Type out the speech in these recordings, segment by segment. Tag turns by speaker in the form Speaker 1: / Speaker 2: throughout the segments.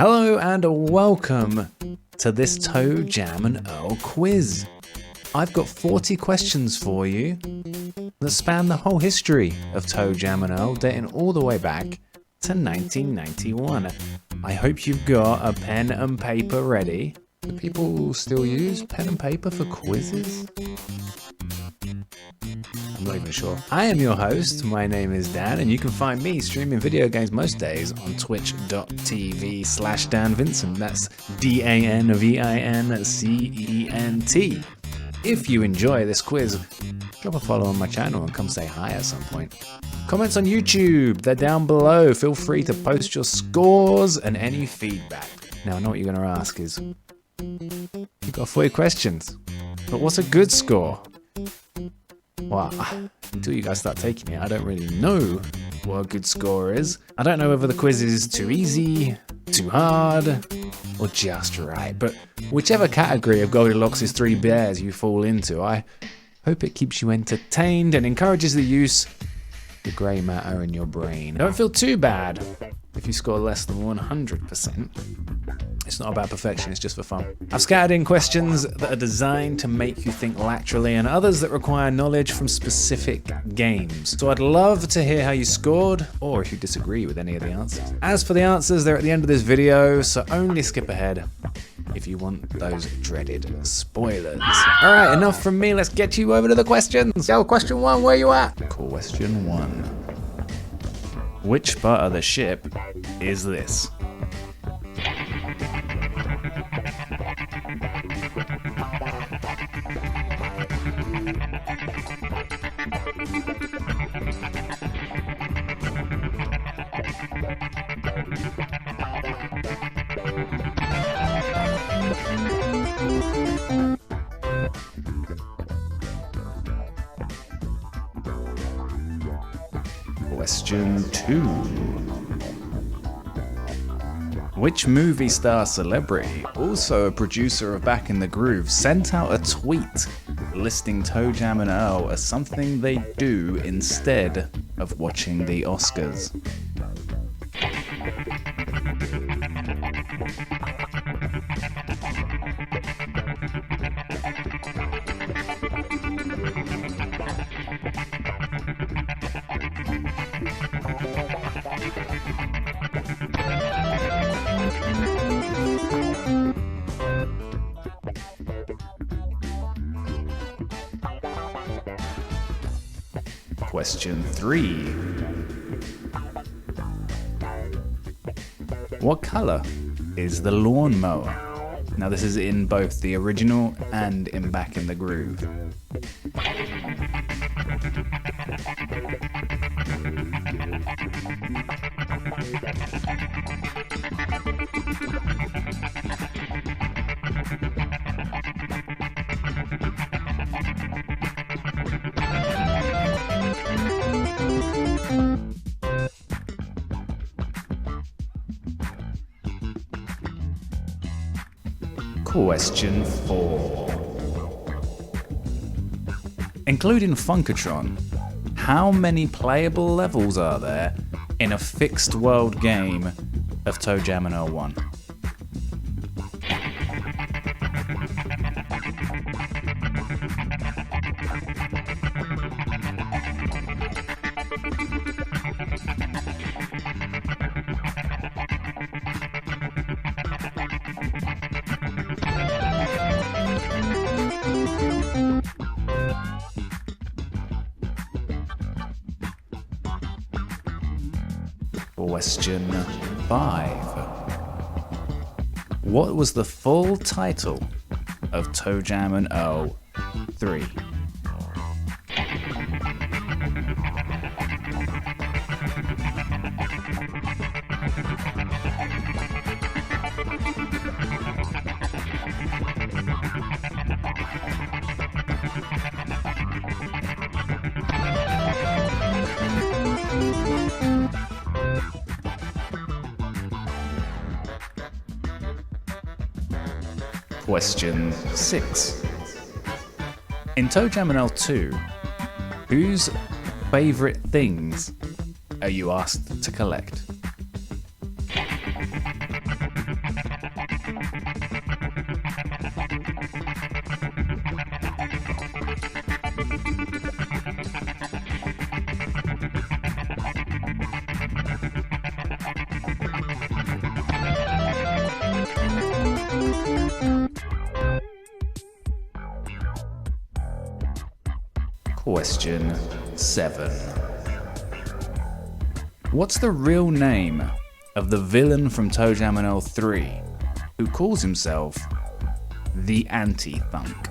Speaker 1: Hello and welcome to this ToeJam Earl quiz. I've got 40 questions for you that span the whole history of ToeJam Earl, dating all the way back to 1991. I hope you've got a pen and paper ready. Do people still use pen and paper for quizzes? I'm not even sure. I am your host, my name is Dan, and you can find me streaming video games most days on twitch.tv/DanVincent. That's DANVINCENT. If you enjoy this quiz, drop a follow on my channel and come say hi at some point. Comments on YouTube, they're down below. Feel free to post your scores and any feedback. Now I know what you're going to ask is, you've got 40 questions, but what's a good score? Well, until you guys start taking it, I don't really know what a good score is. I don't know whether the quiz is too easy, too hard, or just right. But whichever category of Goldilocks' three bears you fall into, I hope it keeps you entertained and encourages the use of the grey matter in your brain. Don't feel too bad if you score less than 100%. It's not about perfection, it's just for fun. I've scattered in questions that are designed to make you think laterally and others that require knowledge from specific games. So I'd love to hear how you scored, or if you disagree with any of the answers. As for the answers, they're at the end of this video, so only skip ahead if you want those dreaded spoilers. Alright, enough from me, let's get you over to the questions. Go, question one, where you at? Question one. Which part of the ship is this? Question 2. Which movie star celebrity, also a producer of Back in the Groove, sent out a tweet listing ToeJam Earl as something they do instead of watching the Oscars? Question 3. What color is the Lawnmower? Now this is in both the original and in Back in the Groove. Question 4. Including Funkotron, how many playable levels are there in a fixed world game of ToeJam Earl 1? Question 5. What was the full title of ToeJam Earl 3? Question 6. In ToeJam Earl 2, whose favourite things are you asked to collect? Question 7. What's the real name of the villain from ToeJam Earl 3 who calls himself the Anti-Thunk?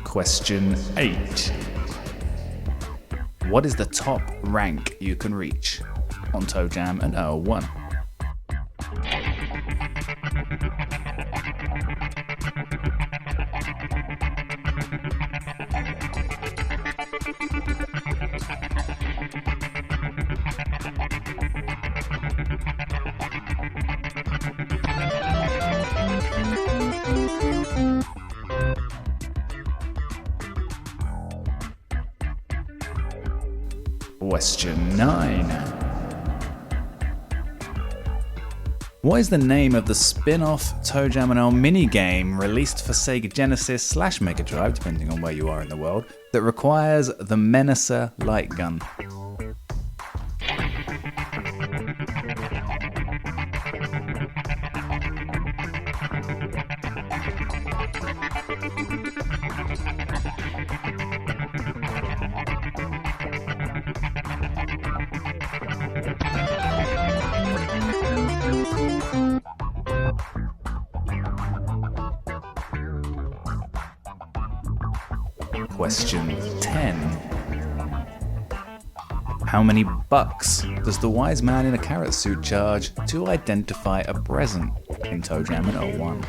Speaker 1: Question 8. What is the top rank you can reach on ToeJam and Earl 1? Question 9. What is the name of the spin-off ToeJam Earl minigame released for SEGA Genesis / Megadrive, depending on where you are in the world, that requires the Menacer light gun? Question 10. How many bucks does the wise man in a carrot suit charge to identify a present in ToeJam and Earl 1?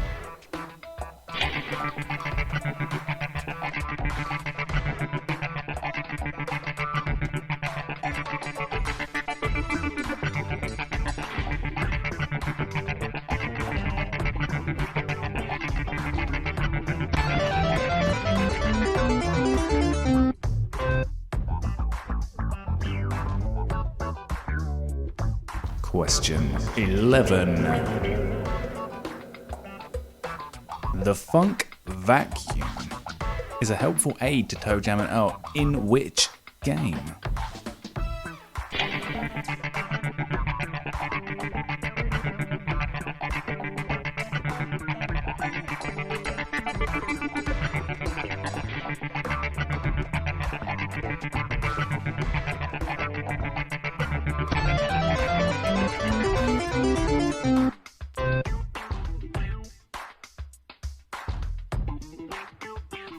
Speaker 1: Question 11. The Funk Vacuum is a helpful aid to ToeJam and Earl in which game?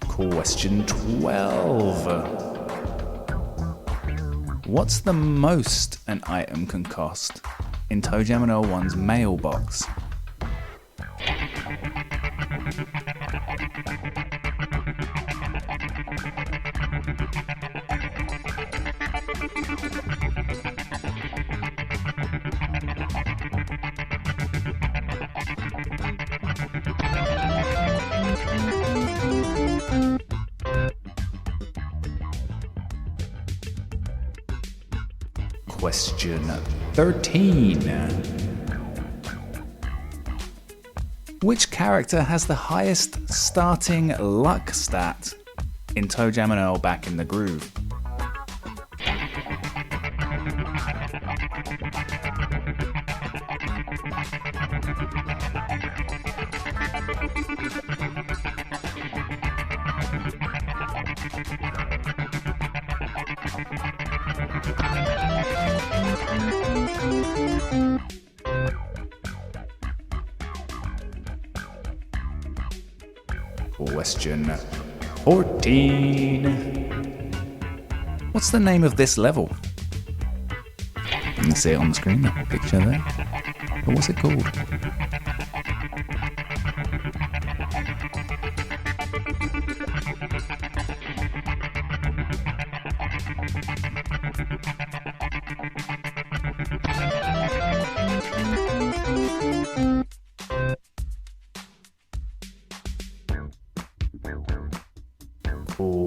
Speaker 1: Question 12. What's the most an item can cost in ToeJam and Earl 1's mailbox? Question 13. Which character has the highest starting luck stat in ToeJam and Earl Back in the Groove? Question 14. What's the name of this level? You can see it on the screen, that picture there. But what's it called?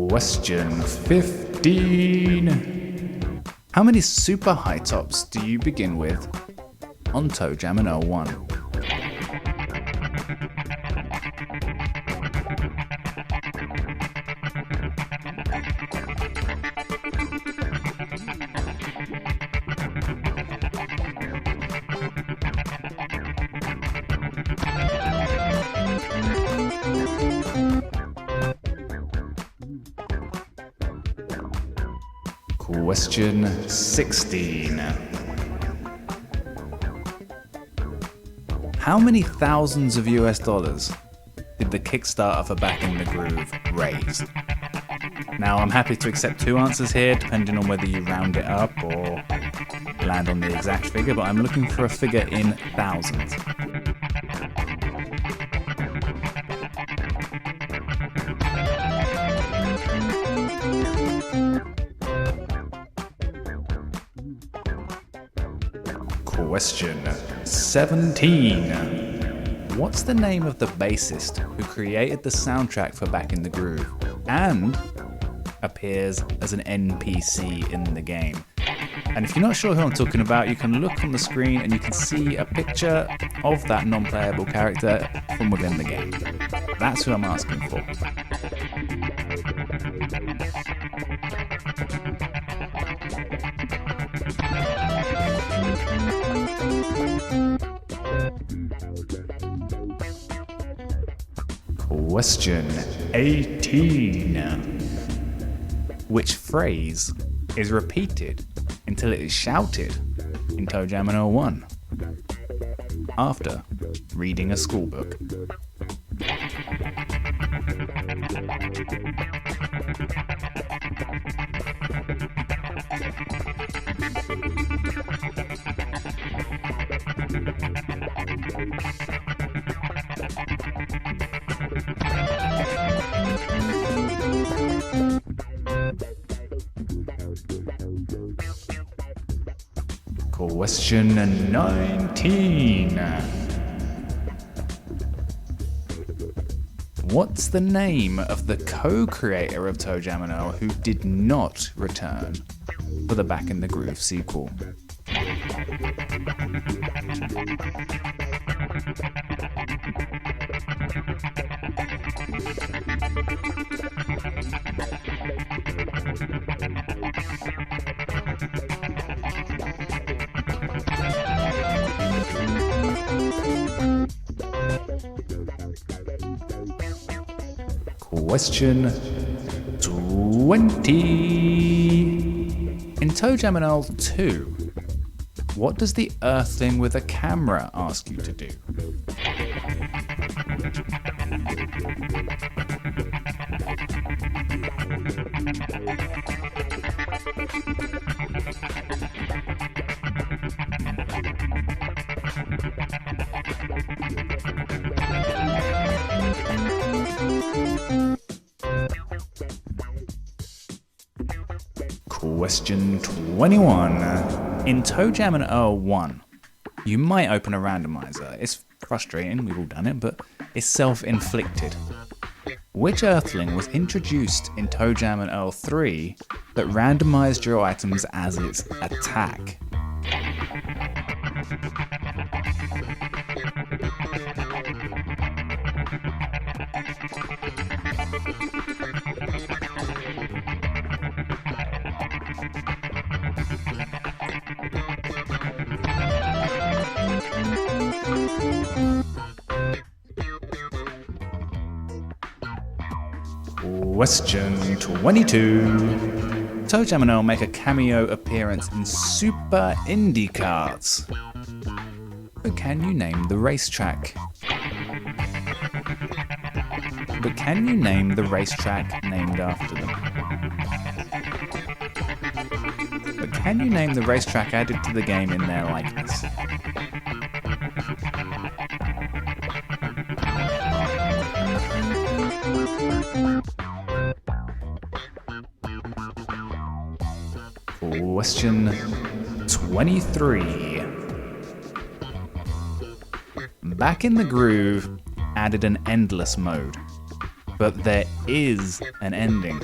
Speaker 1: Question 15. How many super high tops do you begin with on ToeJam Earl 1? Question 16. How many thousands of US dollars did the Kickstarter for Back in the Groove raise? Now, I'm happy to accept two answers here, depending on whether you round it up or land on the exact figure, but I'm looking for a figure in thousands. Question 17. What's the name of the bassist who created the soundtrack for Back in the Groove and appears as an NPC in the game? And if you're not sure who I'm talking about, you can look on the screen and you can see a picture of that non-playable character from within the game. That's who I'm asking for. Question 18. Which phrase is repeated until it is shouted in ToeJam Earl 1 after reading a school book? Question 19. What's the name of the co-creator of ToeJam Earl who did not return for the Back in the Groove sequel? Question 20. In ToeJam Earl 2, what does the Earthling with a camera ask you to do? Question 21. In ToeJam Earl 1, you might open a randomizer. It's frustrating, we've all done it, but it's self-inflicted. Which Earthling was introduced in ToeJam Earl 3 that randomized your items as its attack? Question 22. ToeJam Earl make a cameo appearance in Super Indie Karts. But can you name the racetrack? But can you name the racetrack named after them? But can you name the racetrack added to the game in their likeness? Question 23. Back in the Groove added an endless mode, but there is an ending.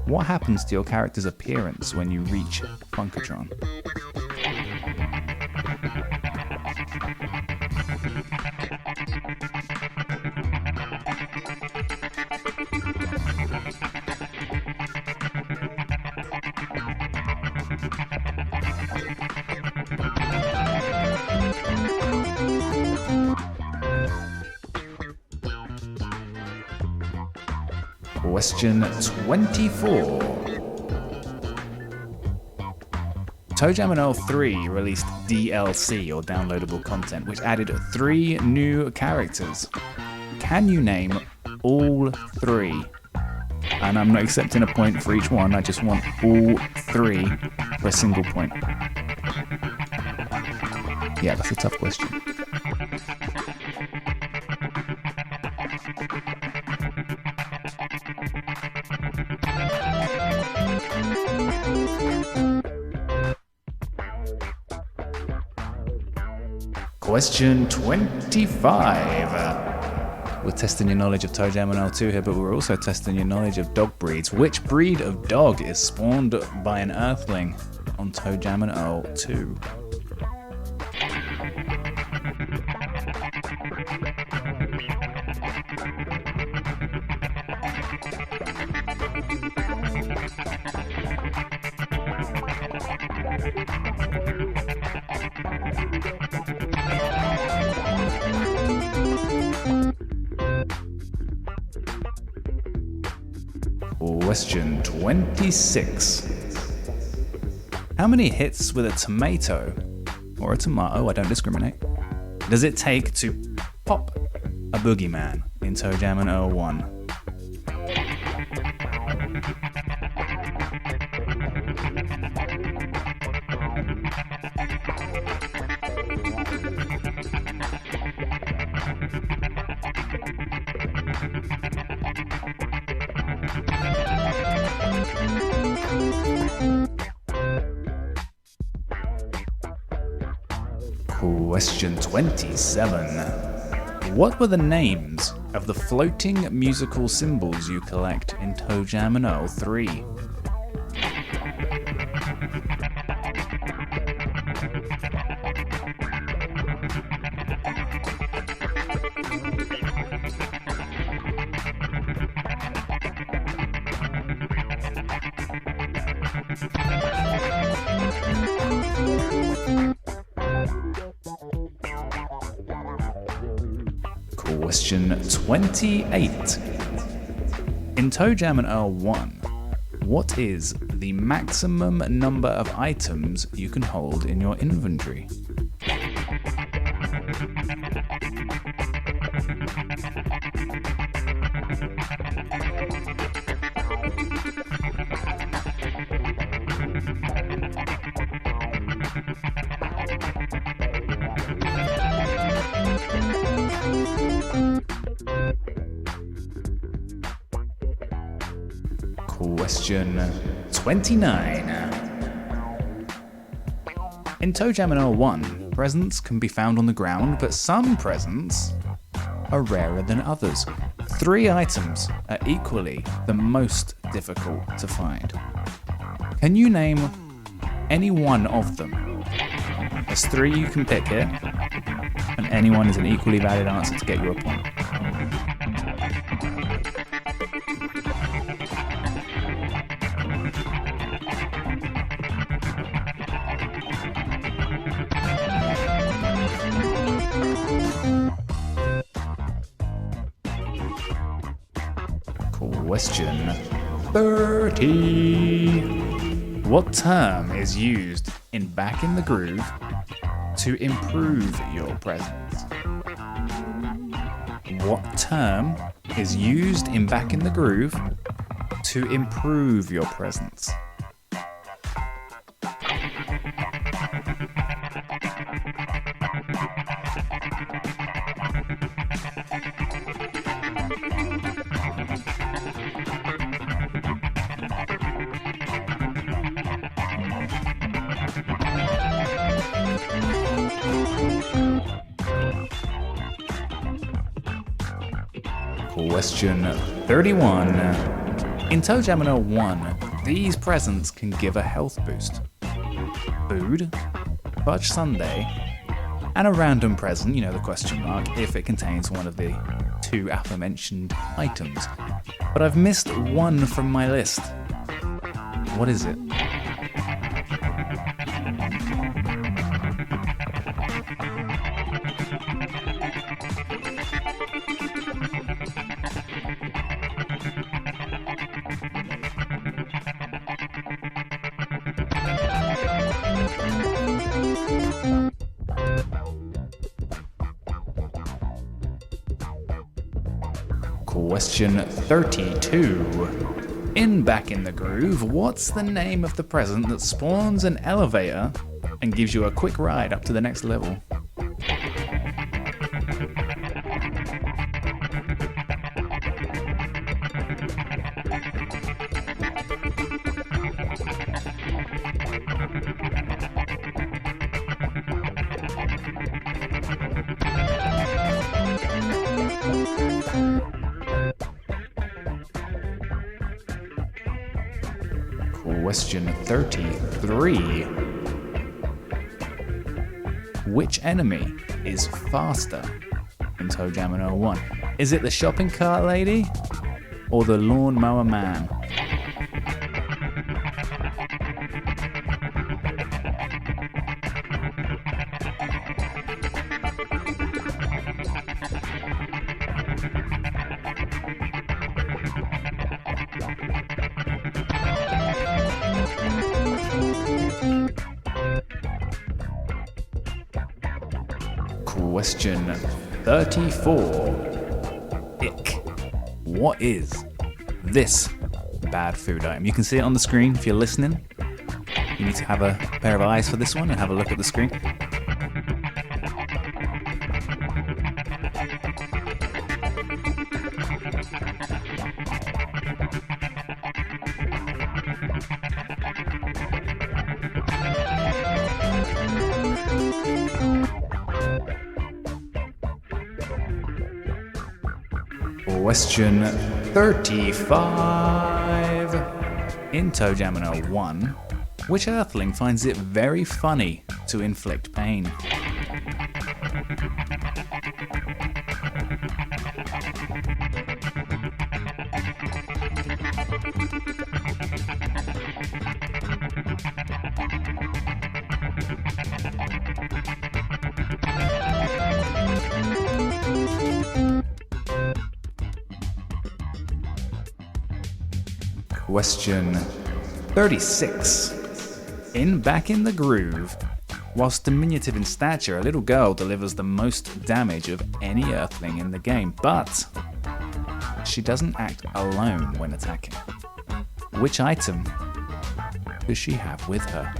Speaker 1: What happens to your character's appearance when you reach Funkotron? Question 24. ToeJam Earl 3 released DLC, or downloadable content, which added 3 new characters. Can you name all 3? And I'm not accepting a point for each one, I just want all 3 for a single point. Yeah, that's a tough question. Question 25. We're testing your knowledge of ToeJam Earl 2 here, but we're also testing your knowledge of dog breeds. Which breed of dog is spawned by an Earthling on ToeJam Earl 2? Question 26. How many hits with a tomato, or a tomato, I don't discriminate, does it take to pop a Boogeyman in ToeJam Earl 1? Question 27. What were the names of the floating musical symbols you collect in ToeJam Earl 3? Question 28. In ToeJam Earl 1, what is the maximum number of items you can hold in your inventory? Question 29. In ToeJam Earl 1, presents can be found on the ground, but some presents are rarer than others. 3 items are equally the most difficult to find. Can you name any one of them? There's 3 you can pick here, and any one is an equally valid answer to get you a point. Question 30. What term is used in Back in the Groove to improve your presence? What term is used in Back in the Groove to improve your presence? Question 31. In ToeJam Earl 1, these presents can give a health boost. Food, fudge sundae, and a random present, the question mark, if it contains one of the two aforementioned items. But I've missed one from my list. What is it? Question 32. Back in the Groove, what's the name of the present that spawns an elevator and gives you a quick ride up to the next level? Question 33. Which enemy is faster in ToeJam Earl 1? Is it the shopping cart lady or the lawnmower man? Question 34. Ick. What is this bad food item? You can see it on the screen if you're listening. You need to have a pair of eyes for this one and have a look at the screen. Question 35. In ToeJam Earl 1, which Earthling finds it very funny to inflict pain? Question 36. Back in the Groove, whilst diminutive in stature, a little girl delivers the most damage of any Earthling in the game, but she doesn't act alone when attacking. Which item does she have with her?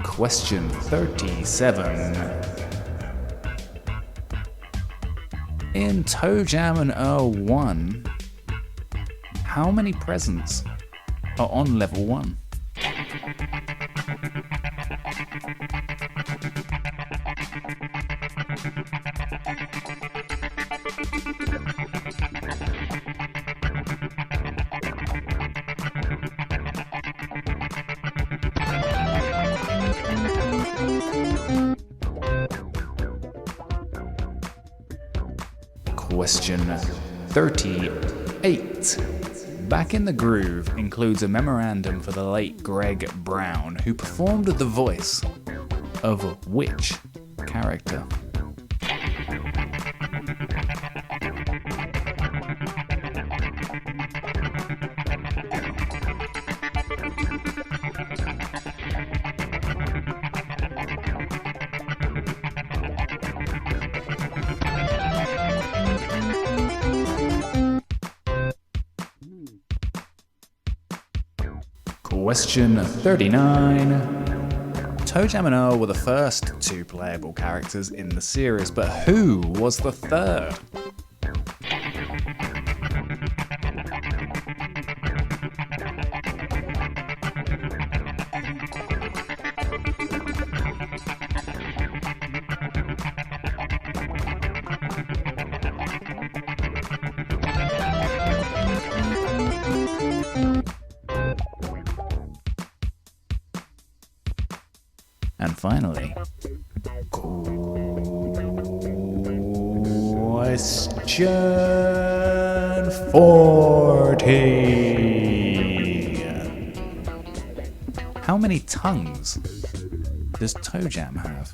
Speaker 1: Question 37. In ToeJam Earl 1, how many presents are on level 1? Question 38. Back in the Groove includes a memorandum for the late Greg Brown, who performed the voice of which character? Question 39. ToeJam and Earl were the first two playable characters in the series, but who was the third? And finally, question 40. How many tongues does ToeJam have?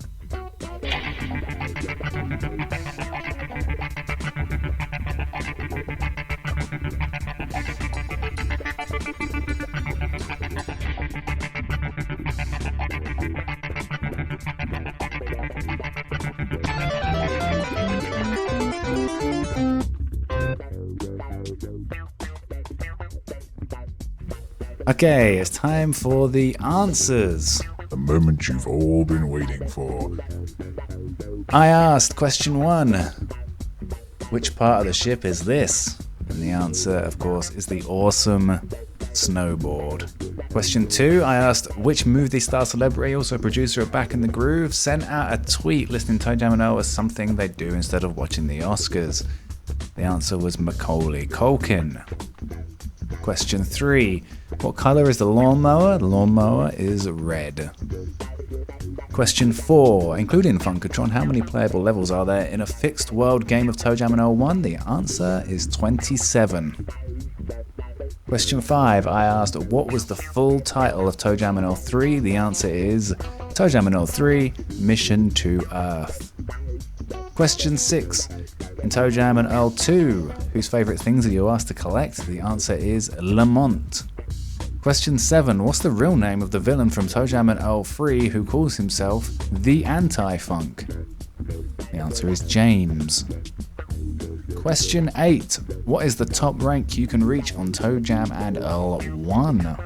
Speaker 1: Okay, it's time for the answers.
Speaker 2: The moment you've all been waiting for.
Speaker 1: I asked question 1, which part of the ship is this? And the answer, of course, is the awesome snowboard. Question 2, I asked which movie star celebrity, also producer of Back in the Groove, sent out a tweet listing ToeJam and Earl as something they do instead of watching the Oscars. The answer was Macaulay Culkin. Question 3, what color is the lawnmower? The lawnmower is red. Question 4, including Funkotron, how many playable levels are there in a fixed world game of ToeJam and Earl 1? The answer is 27. Question 5, I asked what was the full title of ToeJam and Earl 3? The answer is ToeJam and Earl 3, Mission to Earth. Question 6, in ToeJam and Earl 2, whose favourite things are you asked to collect? The answer is Lamont. Question 7, what's the real name of the villain from ToeJam and Earl 3 who calls himself the Anti-Funk? The answer is James. Question 8, what is the top rank you can reach on ToeJam and Earl 1?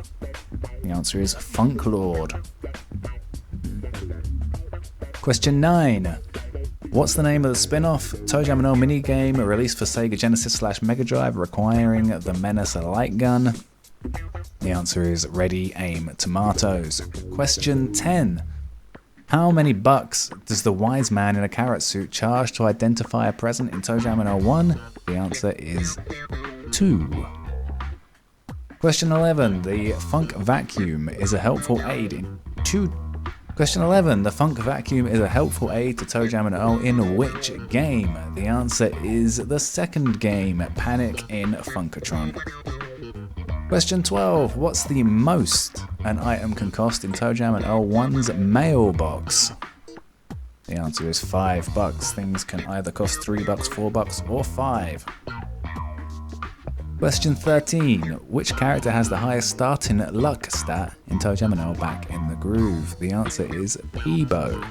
Speaker 1: The answer is Funk Lord. Question 9, what's the name of the spin-off ToeJam and Earl minigame released for SEGA Genesis / Megadrive requiring the Menacer light gun? The answer is Ready, Aim, Tomatoes. Question 10. How many bucks does the Wiseman in a carrot suit charge to identify a present in ToeJam and Earl 1? The answer is 2. Question 11. The Funk Vacuum is a helpful aid in Question 11. The Funk Vacuum is a helpful aid to ToeJam and Earl in which game? The answer is the second game, Panic in Funkotron. Question 12. What's the most an item can cost in ToeJam and Earl 1's mailbox? The answer is $5. Things can either cost $3, $4, or $5. Question 13. Which character has the highest starting luck stat in ToeJam and Earl Back in the Groove? The answer is Peebo.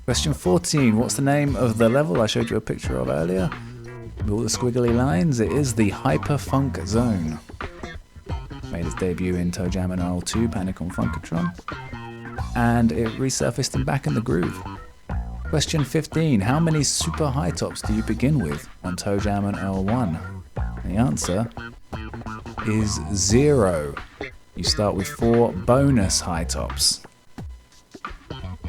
Speaker 1: Question 14. What's the name of the level I showed you a picture of earlier? With all the squiggly lines, it is the Hyper Funk Zone. Made its debut in ToeJam and Earl 2, Panic on Funkotron, and it resurfaced in Back in the Groove. Question 15. How many super high tops do you begin with on ToeJam and Earl 1? The answer is 0. You start with 4 bonus high tops.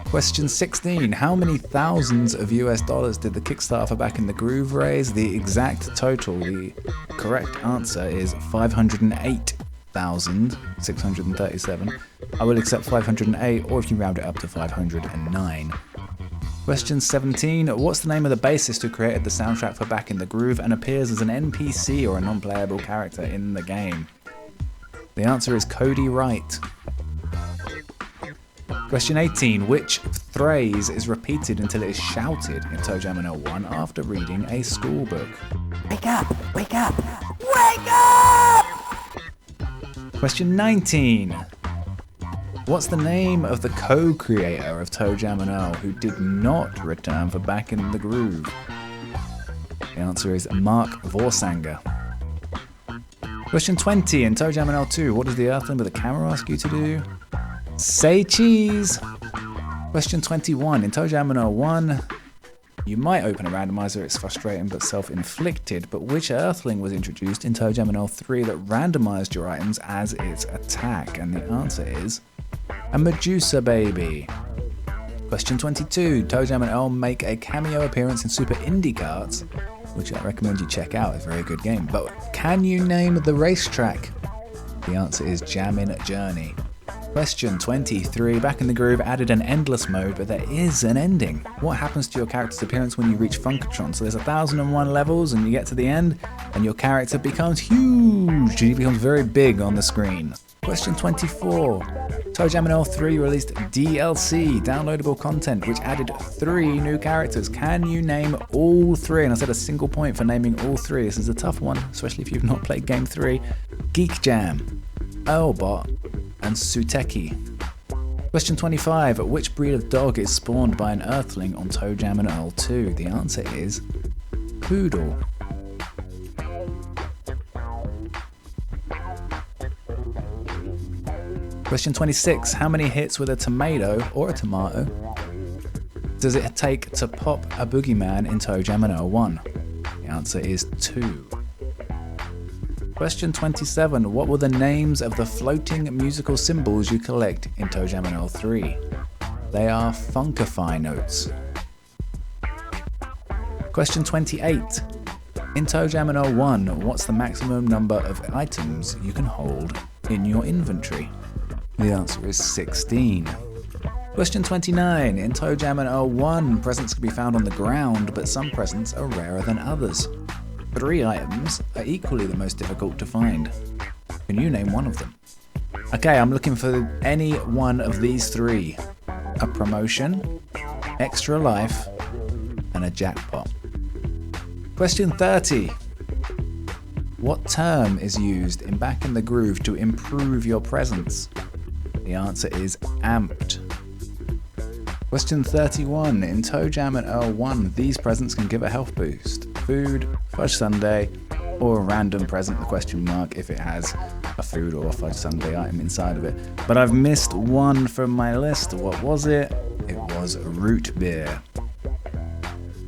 Speaker 1: Question 16. How many thousands of US dollars did the Kickstarter for Back in the Groove raise? The exact total, the correct answer is 508,637. I will accept 508, or if you round it up to 509. Question 17. What's the name of the bassist who created the soundtrack for Back in the Groove and appears as an NPC or a non-playable character in the game? The answer is Cody Wright. Question 18. Which phrase is repeated until it is shouted in ToeJam and Earl 1 after reading a school book? Wake up! Wake up! Wake up! Question 19. What's the name of the co-creator of ToeJam and Earl who did not return for Back in the Groove? The answer is Mark Vorsanger. Question 20. In ToeJam and Earl 2, what does the Earthling with a camera ask you to do? Say cheese! Question 21. In ToeJam Earl 1, you might open a randomizer, it's frustrating but self-inflicted, but which Earthling was introduced in ToeJam Earl 3 that randomized your items as its attack? And the answer is a Medusa baby. Question 22. ToeJam and Earl make a cameo appearance in Super Indie Karts, which I recommend you check out, it's a very good game. But can you name the racetrack? The answer is Jammin' Journey. Question 23. Back in the Groove added an endless mode, but there is an ending. What happens to your character's appearance when you reach Funkotron? So there's 1001 levels and you get to the end and your character becomes huge. He becomes very big on the screen. Question 24. ToeJam Earl 3 released DLC, downloadable content, which added 3 new characters. Can you name all 3? And I said a single point for naming all 3. This is a tough one, especially if you've not played Game 3. Geek Jam, Earlbot, and Suteki. Question 25. Which breed of dog is spawned by an Earthling on ToeJam Earl 2? The answer is Poodle. Question 26. How many hits with a tomato or a tomato does it take to pop a Boogeyman in ToeJam Earl 1? The answer is 2. Question 27. What were the names of the floating musical symbols you collect in ToeJam Earl 3? They are Funkify notes. Question 28. In ToeJam Earl 1, what's the maximum number of items you can hold in your inventory? The answer is 16. Question 29. In ToeJam Earl 1, presents can be found on the ground, but some presents are rarer than others. 3 items are equally the most difficult to find. Can you name one of them? Okay, I'm looking for any one of these 3. A promotion, extra life, and a jackpot. Question 30. What term is used in Back in the Groove to improve your presence? The answer is amped. Question 31. In ToeJam Earl 1, these presents can give a health boost. Food, fudge sundae, or a random present, the question mark, if it has a food or a fudge sundae item inside of it. But I've missed one from my list. What was it? It was root beer.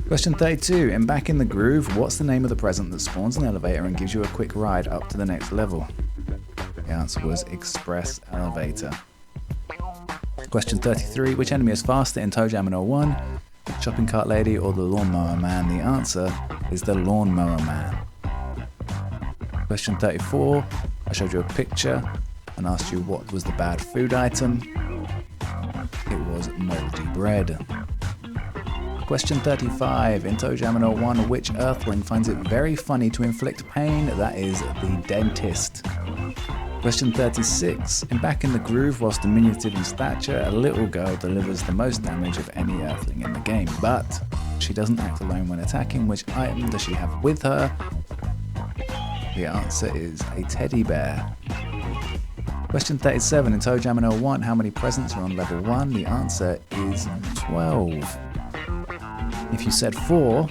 Speaker 1: Question 32. In Back in the Groove, what's the name of the present that spawns an elevator and gives you a quick ride up to the next level? The answer was Express Elevator. Question 33. Which enemy is faster in ToeJam Earl 1? The shopping cart lady or the lawnmower man? The answer is the lawnmower man. Question 34. I showed you a picture and asked you what was the bad food item. It was moldy bread. Question 35. In ToeJam Earl 1, which Earthling finds it very funny to inflict pain? That is the dentist. Question 36. In Back in the Groove, whilst diminutive in stature, a little girl delivers the most damage of any Earthling in the game, but she doesn't act alone when attacking. Which item does she have with her? The answer is a teddy bear. Question 37. In ToeJam Earl 1, how many presents are on level 1? The answer is 12. If you said 4,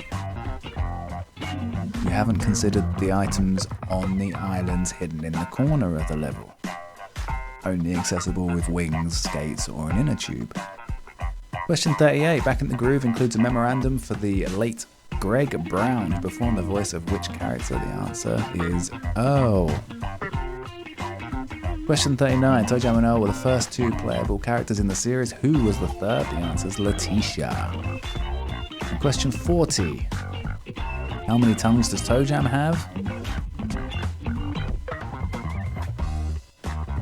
Speaker 1: you haven't considered the items on the islands hidden in the corner of the level, only accessible with wings, skates, or an inner tube. Question 38. Back in the Groove includes a memorandum for the late Greg Brown, who performed the voice of which character? The answer is Earl. Question 39. ToeJam Earl were the first 2 playable characters in the series. Who was the third? The answer is Letitia. And question 40. How many tongues does ToeJam have?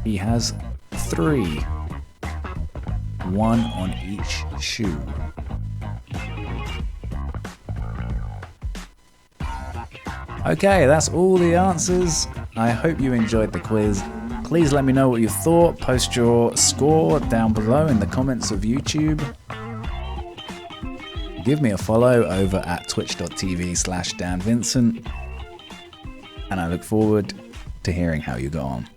Speaker 1: He has 3. 1 on each shoe. Okay, that's all the answers. I hope you enjoyed the quiz. Please let me know what you thought. Post your score down below in the comments of YouTube. Give me a follow over at twitch.tv/DanVincent. And I look forward to hearing how you go on.